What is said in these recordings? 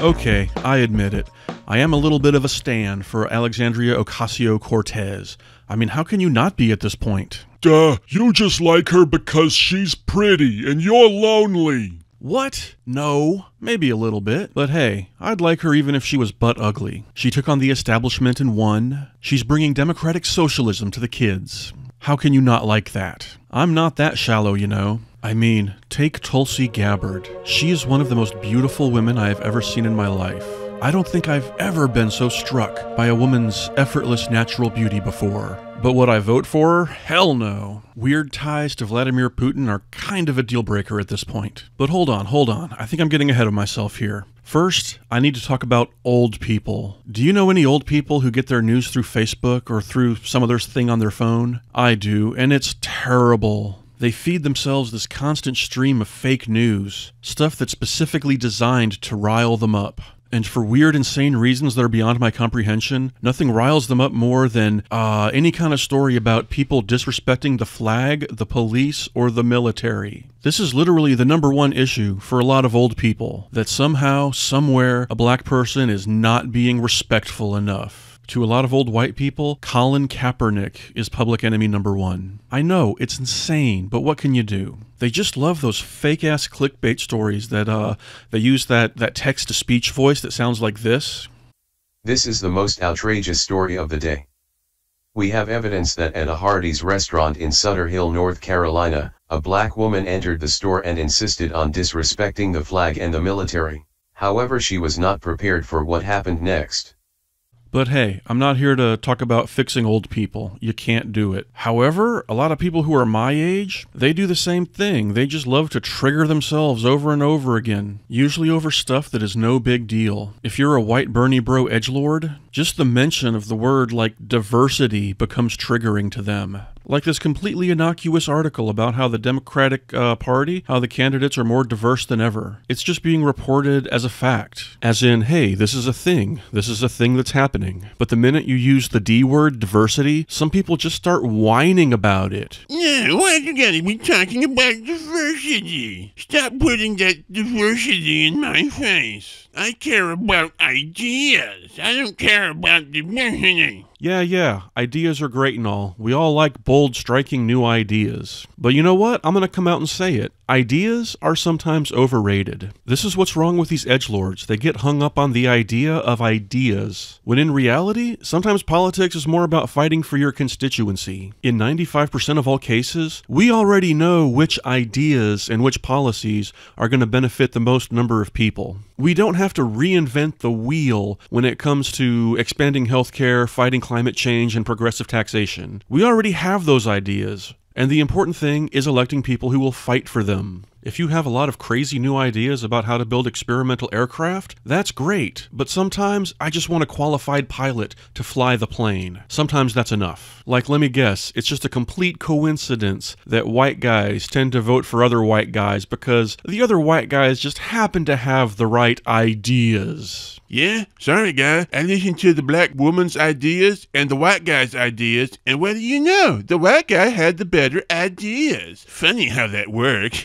Okay, I admit it. I am a little bit of a stan for Alexandria Ocasio-Cortez. I mean, how can you not be at this point? Duh, you just like her because she's pretty and you're lonely. What? No. Maybe a little bit. But hey, I'd like her even if she was butt ugly. She took on the establishment and won. She's bringing democratic socialism to the kids. How can you not like that? I'm not that shallow, you know. I mean, take Tulsi Gabbard. She is one of the most beautiful women I have ever seen in my life. I don't think I've ever been so struck by a woman's effortless natural beauty before. But would I vote for her? Hell no. Weird ties to Vladimir Putin are kind of a deal breaker at this point. But hold on. I think I'm getting ahead of myself here. First, I need to talk about old people. Do you know any old people who get their news through Facebook or through some other thing on their phone? I do, and it's terrible. They feed themselves this constant stream of fake news, stuff that's specifically designed to rile them up. And for weird, insane reasons that are beyond my comprehension, nothing riles them up more than any kind of story about people disrespecting the flag, the police, or the military. This is literally the #1 issue for a lot of old people, that somehow, somewhere, a black person is not being respectful enough. To a lot of old white people, Colin Kaepernick is public enemy #1. I know, it's insane, but what can you do? They just love those fake-ass clickbait stories that, they use that text-to-speech voice that sounds like this. This is the most outrageous story of the day. We have evidence that at a Hardee's restaurant in Sutter Hill, North Carolina, a black woman entered the store and insisted on disrespecting the flag and the military. However, she was not prepared for what happened next. But hey, I'm not here to talk about fixing old people. You can't do it. However, a lot of people who are my age, they do the same thing. They just love to trigger themselves over and over again, usually over stuff that is no big deal. If you're a white Bernie bro edgelord, just the mention of the word like diversity becomes triggering to them. Like this completely innocuous article about how the Democratic Party, how the candidates are more diverse than ever. It's just being reported as a fact. As in, hey, this is a thing. This is a thing that's happening. But the minute you use the D word, diversity, some people just start whining about it. Yeah, why you gotta be talking about diversity? Stop putting that diversity in my face. I care about ideas. I don't care about diversity. Yeah, ideas are great and all. We all like bold, striking new ideas. But you know what? I'm gonna come out and say it. Ideas are sometimes overrated. This is what's wrong with these edgelords. They get hung up on the idea of ideas, when in reality, sometimes politics is more about fighting for your constituency. In 95% of all cases, we already know which ideas and which policies are going to benefit the most number of people. We don't have to reinvent the wheel when it comes to expanding healthcare, fighting climate change, and progressive taxation. We already have those ideas. And the important thing is electing people who will fight for them. If you have a lot of crazy new ideas about how to build experimental aircraft, that's great, but sometimes I just want a qualified pilot to fly the plane. Sometimes that's enough. Like, let me guess, it's just a complete coincidence that white guys tend to vote for other white guys because the other white guys just happen to have the right ideas. Yeah, sorry guy, I listened to the black woman's ideas and the white guy's ideas, and what do you know? The white guy had the better ideas. Funny how that works.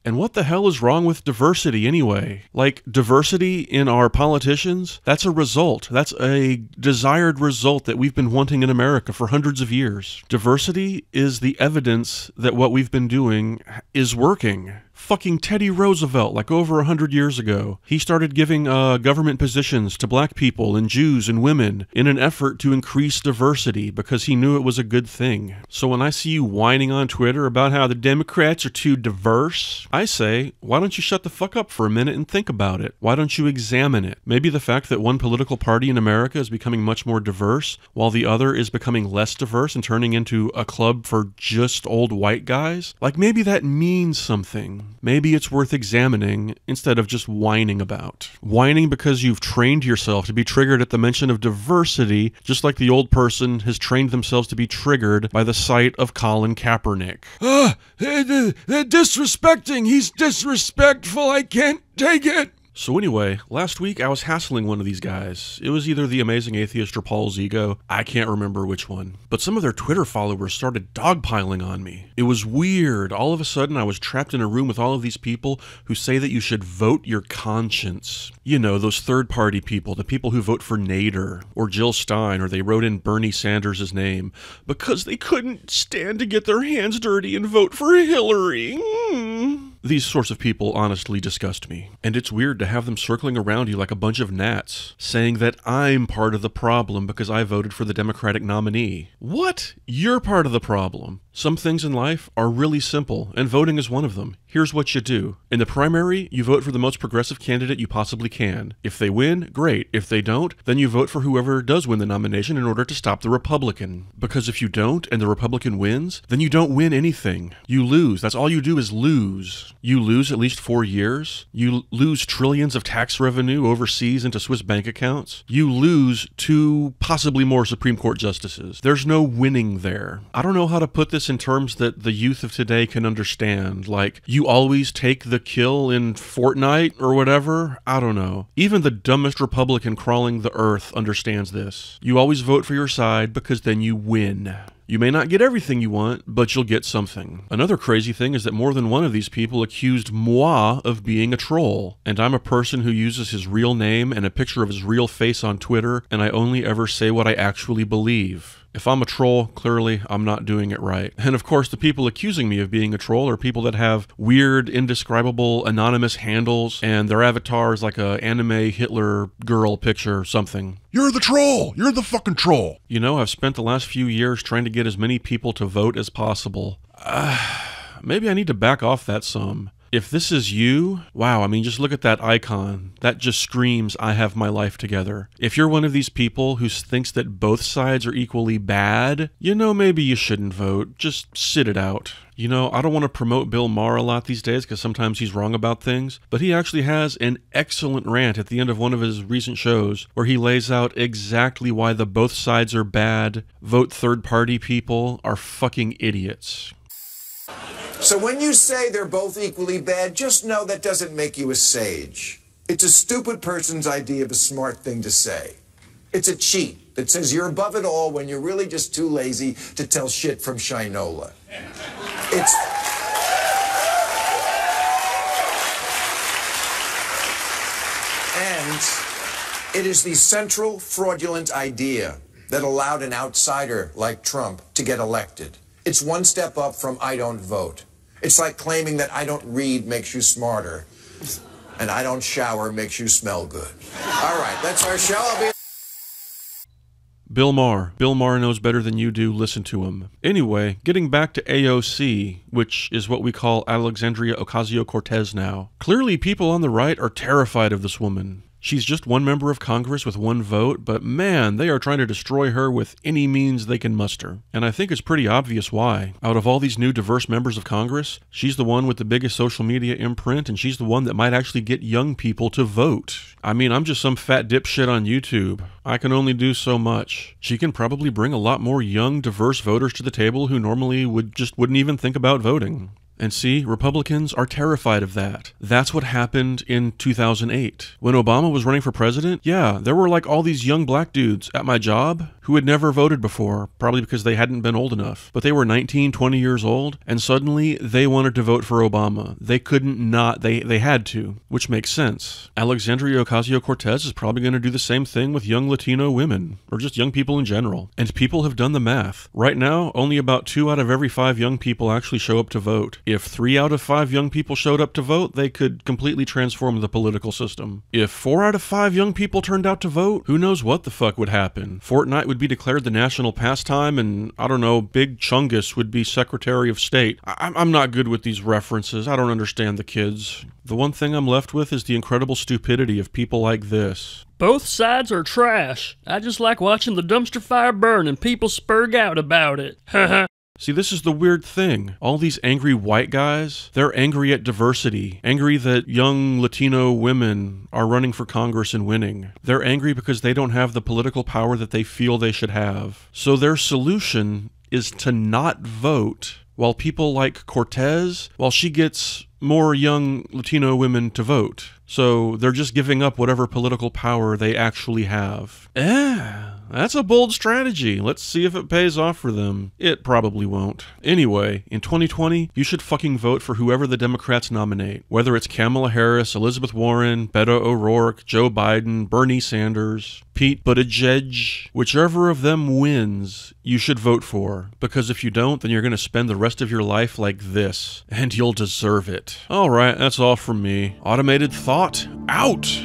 And what the hell is wrong with diversity anyway? Like, diversity in our politicians? That's a result. That's a desired result that we've been wanting in America for hundreds of years. Diversity is the evidence that what we've been doing is working. Fucking Teddy Roosevelt, like over 100 years ago, he started giving government positions to black people and Jews and women in an effort to increase diversity because he knew it was a good thing. So when I see you whining on Twitter about how the Democrats are too diverse, I say, why don't you shut the fuck up for a minute and think about it? Why don't you examine it? Maybe the fact that one political party in America is becoming much more diverse while the other is becoming less diverse and turning into a club for just old white guys? Like, maybe that means something. Maybe it's worth examining instead of just whining about. Whining because you've trained yourself to be triggered at the mention of diversity, just like the old person has trained themselves to be triggered by the sight of Colin Kaepernick. They're disrespecting. He's disrespectful. I can't take it. So anyway, last week I was hassling one of these guys. It was either The Amazing Atheist or Paul Zigo. I can't remember which one. But some of their Twitter followers started dogpiling on me. It was weird. All of a sudden I was trapped in a room with all of these people who say that you should vote your conscience. You know, those third-party people, the people who vote for Nader or Jill Stein, or they wrote in Bernie Sanders' name because they couldn't stand to get their hands dirty and vote for Hillary. These sorts of people honestly disgust me. And it's weird to have them circling around you like a bunch of gnats, saying that I'm part of the problem because I voted for the Democratic nominee. What? You're part of the problem. Some things in life are really simple, and voting is one of them. Here's what you do. In the primary, you vote for the most progressive candidate you possibly can. If they win, great. If they don't, then you vote for whoever does win the nomination in order to stop the Republican. Because if you don't, and the Republican wins, then you don't win anything. You lose. That's all you do is lose. You lose at least 4 years. You lose trillions of tax revenue overseas into Swiss bank accounts. You lose 2, possibly more Supreme Court justices. There's no winning there. I don't know how to put this in terms that the youth of today can understand. Like, you always take the kill in Fortnite or whatever? I don't know. Even the dumbest Republican crawling the earth understands this. You always vote for your side because then you win. You may not get everything you want, but you'll get something. Another crazy thing is that more than one of these people accused moi of being a troll. And I'm a person who uses his real name and a picture of his real face on Twitter, and I only ever say what I actually believe. If I'm a troll, clearly I'm not doing it right. And of course, the people accusing me of being a troll are people that have weird, indescribable, anonymous handles, and their avatar is like a anime Hitler girl picture or something. You're the troll! You're the fucking troll! You know, I've spent the last few years trying to get as many people to vote as possible. Maybe I need to back off that some. If this is you, wow, I mean, just look at that icon. That just screams, I have my life together. If you're one of these people who thinks that both sides are equally bad, you know, maybe you shouldn't vote. Just sit it out. You know, I don't want to promote Bill Maher a lot these days because sometimes he's wrong about things, but he actually has an excellent rant at the end of one of his recent shows where he lays out exactly why the both sides are bad, vote third-party people are fucking idiots. So when you say they're both equally bad, just know that doesn't make you a sage. It's a stupid person's idea of a smart thing to say. It's a cheat that says you're above it all when you're really just too lazy to tell shit from Shinola. And it is the central fraudulent idea that allowed an outsider like Trump to get elected. It's one step up from I don't vote. It's like claiming that I don't read makes you smarter, and I don't shower makes you smell good. All right, that's our show. I'll be... Bill Maher. Bill Maher knows better than you do. Listen to him. Anyway, getting back to AOC, which is what we call Alexandria Ocasio-Cortez now. Clearly, people on the right are terrified of this woman. She's just one member of Congress with one vote, but man, they are trying to destroy her with any means they can muster. And I think it's pretty obvious why. Out of all these new diverse members of Congress, she's the one with the biggest social media imprint, and she's the one that might actually get young people to vote. I mean, I'm just some fat dipshit on YouTube. I can only do so much. She can probably bring a lot more young, diverse voters to the table who normally wouldn't even think about voting. And see, Republicans are terrified of that. That's what happened in 2008. When Obama was running for president, yeah, there were like all these young black dudes at my job who had never voted before, probably because they hadn't been old enough. But they were 19, 20 years old, and suddenly they wanted to vote for Obama. They couldn't not, they had to, which makes sense. Alexandria Ocasio-Cortez is probably going to do the same thing with young Latino women, or just young people in general. And people have done the math. Right now, only about 2 out of every 5 young people actually show up to vote. If 3 out of 5 young people showed up to vote, they could completely transform the political system. If 4 out of 5 young people turned out to vote, who knows what the fuck would happen? Fortnite would be declared the national pastime, and I don't know, Big Chungus would be Secretary of State. I'm not good with these references. I don't understand the kids. The one thing I'm left with is the incredible stupidity of people like this. Both sides are trash. I just like watching the dumpster fire burn and people spurg out about it. Haha. See, this is the weird thing. All these angry white guys, they're angry at diversity, angry that young Latino women are running for Congress and winning. They're angry because they don't have the political power that they feel they should have. So their solution is to not vote, while people like Cortez, while she gets more young Latino women to vote. So they're just giving up whatever political power they actually have. That's a bold strategy. Let's see if it pays off for them. It probably won't. Anyway, in 2020, you should fucking vote for whoever the Democrats nominate. Whether it's Kamala Harris, Elizabeth Warren, Beto O'Rourke, Joe Biden, Bernie Sanders, Pete Buttigieg, whichever of them wins, you should vote for. Because if you don't, then you're going to spend the rest of your life like this. And you'll deserve it. Alright, that's all from me. Automated thought, out!